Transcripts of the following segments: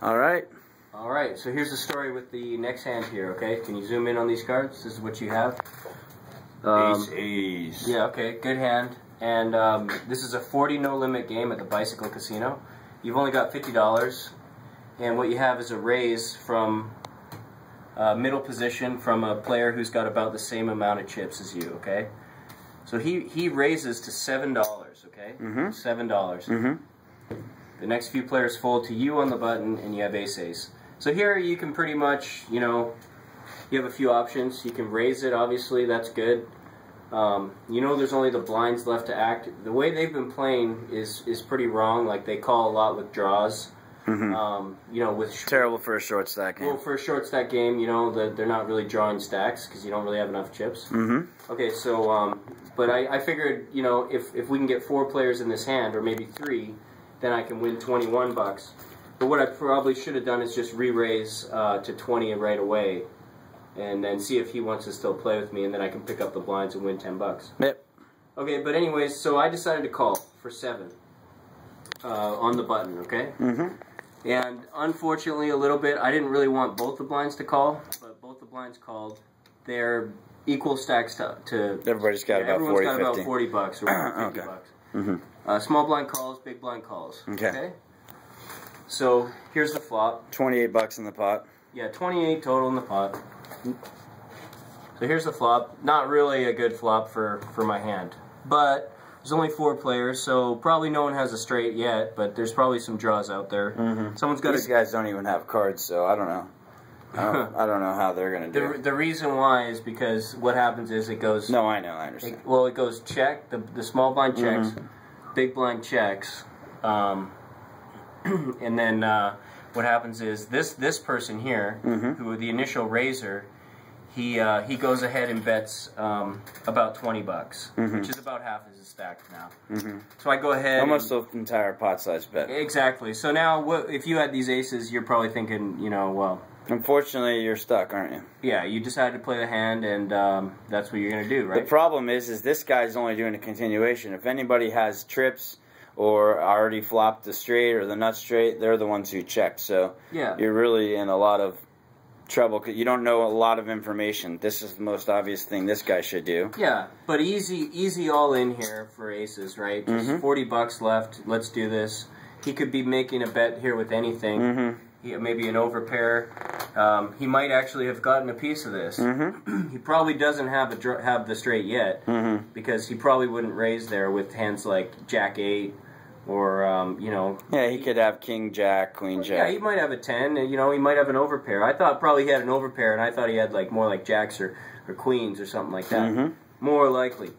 All right. All right, so here's the story with the next hand here, okay? Can you zoom in on these cards? This is what you have. Ace. Yeah, okay, good hand. And this is a 40 no-limit game at the Bicycle Casino. You've only got $50, and what you have is a raise from middle position from a player who's got about the same amount of chips as you, okay? So he raises to $7, okay? $7. The next few players fold to you on the button, and you have ace-ace. So here you can pretty much, you know, you have a few options. You can raise it, obviously, that's good. You know there's only the blinds left to act. The way they've been playing is pretty wrong. Like, they call a lot with draws. You know, with terrible for a short stack game. Well, for a short stack game, you know, they're not really drawing stacks because you don't really have enough chips. Okay, so, but I figured, you know, if we can get 4 players in this hand, or maybe 3, then I can win $21. But what I probably should have done is just re-raise to 20 right away, and then see if he wants to still play with me, and then I can pick up the blinds and win $10. Yep. Okay, but anyways, so I decided to call for 7 on the button, okay? And unfortunately, a little bit, I didn't really want both the blinds to call, but both the blinds called. They're equal stacks to everybody's got about 40, everyone's got about $40 or $50. Small blind calls, big blind calls. Okay. So here's the flop. $28 in the pot. Yeah, 28 total in the pot. So here's the flop. Not really a good flop for my hand, but there's only 4 players, so probably no one has a straight yet. But there's probably some draws out there. Someone's got. These guys don't even have cards, so I don't know. I don't know how they're gonna do it. The reason why is because what happens is it goes. No, I know, I understand. Well, it goes check. The small blind checks, big blind checks, and then what happens is this person here, who the initial raiser, he goes ahead and bets about $20, which is about half his stack now. So I go ahead. Almost the entire pot size bet. Exactly. So now, if you had these aces, you're probably thinking, you know, well. Unfortunately, you're stuck, aren't you? Yeah, you decided to play the hand, and that's what you're going to do, right? The problem is this guy's only doing a continuation. If anybody has trips or already flopped the straight or the nut straight, they're the ones who checked. So you're really in a lot of trouble because you don't know a lot of information. This is the most obvious thing this guy should do. Yeah, but easy all in here for aces, right? Just $40 left. Let's do this. He could be making a bet here with anything. Maybe an overpair. He might actually have gotten a piece of this. He probably doesn't have the straight yet because he probably wouldn't raise there with hands like Jack 8 or you know. Yeah, he could have King Jack, Queen Jack. Yeah, he might have a 10. You know, he might have an overpair. I thought probably he had an overpair, and I thought he had like more like Jacks or Queens or something like that. More likely.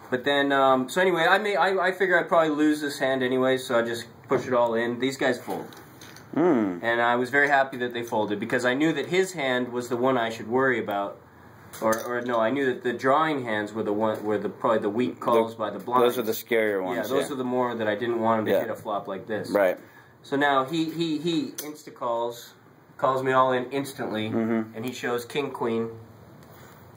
But then, so anyway, I figure I'd probably lose this hand anyway, so I just push it all in. These guys fold. And I was very happy that they folded because I knew that his hand was the one I should worry about, or no, I knew that the drawing hands were probably the weak calls by the blinds. Those are the scarier ones. Yeah, those are the more that I didn't want him to hit a flop like this. Right. So now he insta calls me all in instantly, and he shows King Queen.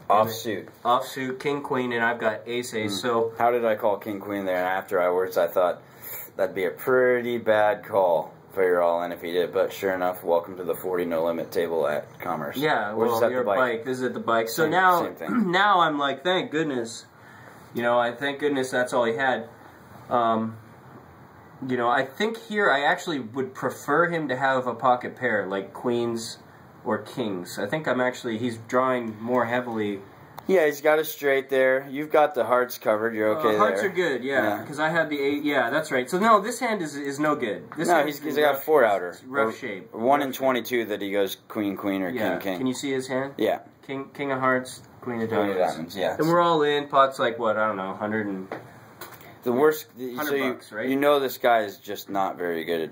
Offsuit, King Queen, and I've got ace ace. So how did I call King Queen there? And afterwards, I thought that'd be a pretty bad call for your all in if he did, but sure enough, welcome to the 40 no limit table at Commerce. Yeah, well, you're at bike. This is at the bike. So now I'm like, thank goodness. You know, thank goodness that's all he had. You know, I think here I actually would prefer him to have a pocket pair like queens or kings. I think he's drawing more heavily. Yeah, he's got a straight there. You've got the hearts covered. You're okay there. Hearts are good, yeah, because I had the 8. Yeah, that's right. So no, this hand is no good. He's got 4 outer. Rough shape. 1 in 22 that he goes queen queen or king king. Can you see his hand? Yeah. King of hearts, queen of diamonds. Yeah. And we're all in. Pot's like what, I don't know, 100 and. The worst. $100, right? You know this guy is just not very good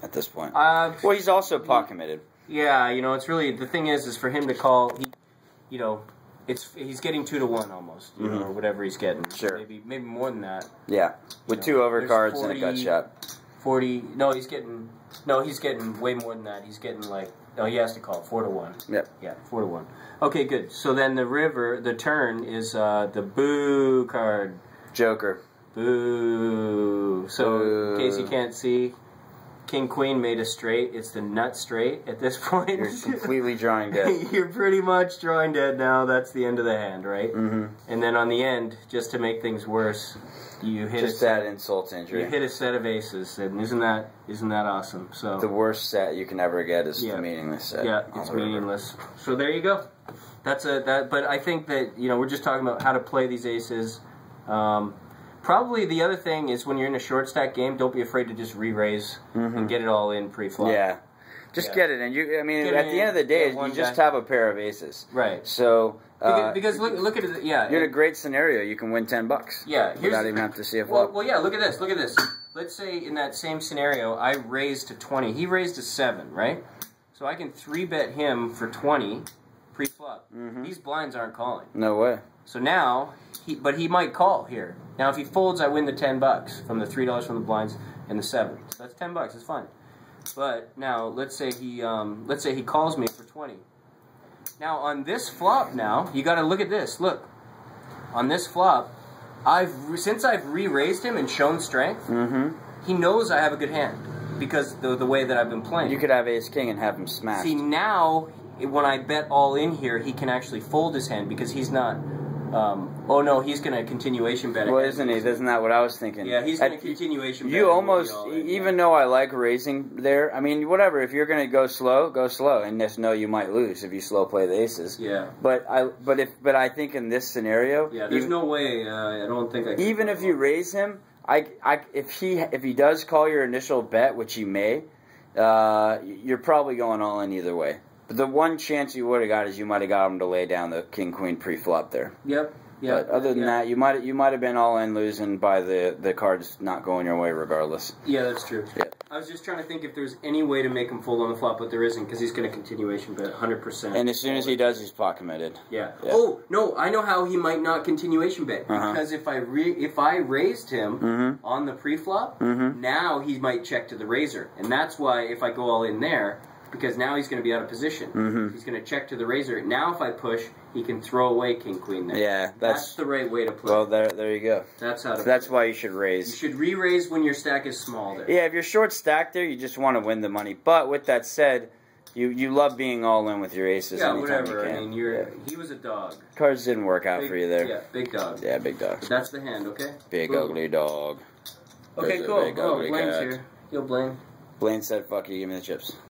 at this point. Well, he's also pot committed. Yeah, you know, it's really the thing is for him to call. You know. He's getting 2 to 1 almost, you know, or whatever he's getting. Sure. Maybe more than that. Yeah, with 2 overcards and a gut shot. 40. No, he's getting way more than that. He's getting like he has to call 4 to 1. Yep. Yeah, 4 to 1. Okay, good. So then the turn is the boo card. Joker. Boo. So in case you can't see, King Queen made a straight. It's the nut straight at this point. You're completely drawing dead. You're pretty much drawing dead now. That's the end of the hand, right? Mm-hmm. And then on the end, just to make things worse, you hit just that insult to injury. You hit a set of aces, and isn't that awesome? So the worst set you can ever get is the meaningless set. Yeah, it's meaningless. So there you go. But I think that we're just talking about how to play these aces. Probably the other thing is when you're in a short stack game, don't be afraid to just re-raise and get it all in pre-flop. Yeah, just get it in. At the end of the day, you just have a pair of aces. Right. So because look at it. Yeah, you're in a great scenario. You can win $10. Yeah, without even having to see a flop. Well, yeah. Look at this. Look at this. Let's say in that same scenario, I raised to 20. He raised to 7, right? So I can 3-bet him for 20 pre-flop. These blinds aren't calling. No way. So now, but he might call here. Now, if he folds, I win the $10 from the $3 from the blinds and the 7. So that's $10. It's fine. But now, let's say he calls me for 20. Now on this flop, you got to look at this. Look, on this flop, since I've re-raised him and shown strength, he knows I have a good hand because the way that I've been playing. You could have Ace King and have him smash. See, now when I bet all in here, he can actually fold his hand because he's not. Oh no, he's going to continuation bet. Well, isn't he? Isn't that what I was thinking? Yeah, he's going to continuation bet. You almost, even though I like raising there, I mean, whatever. If you're going to go slow, and just know you might lose if you slow play the aces. Yeah. But I think in this scenario, yeah, there's no way. I don't think I can. Even if you raise him, if he does call your initial bet, which he may, you're probably going all in either way. But the one chance you would have got is you might have got him to lay down the King Queen pre-flop there. Yep. Yeah. But other than that, you might have been all in losing by the cards not going your way regardless. Yeah, that's true. Yeah. I was just trying to think if there's any way to make him fold on the flop, but there isn't because he's going to continuation bet 100%. And as soon as he does, he's pot committed. Yeah. Oh no, I know how he might not continuation bet because if I raised him on the pre-flop, now he might check to the raiser, and that's why if I go all in there. Because now he's going to be out of position. He's going to check to the raiser. Now if I push, he can throw away King Queen there. Yeah, that's the right way to play. Well, there you go. That's how to. That's why you should raise. You should re-raise when your stack is small there. Yeah, if you're short stacked there, you just want to win the money. But with that said, you love being all in with your aces. Yeah, anytime whatever. You can. I mean, he was a dog. Cards didn't work out for you there. Yeah, big dog. Yeah, big dog. But that's the hand, okay? Big ugly dog. Okay, cool. Oh, Blaine's here. Yo, Blaine. Blaine said, "Fuck you, give me the chips."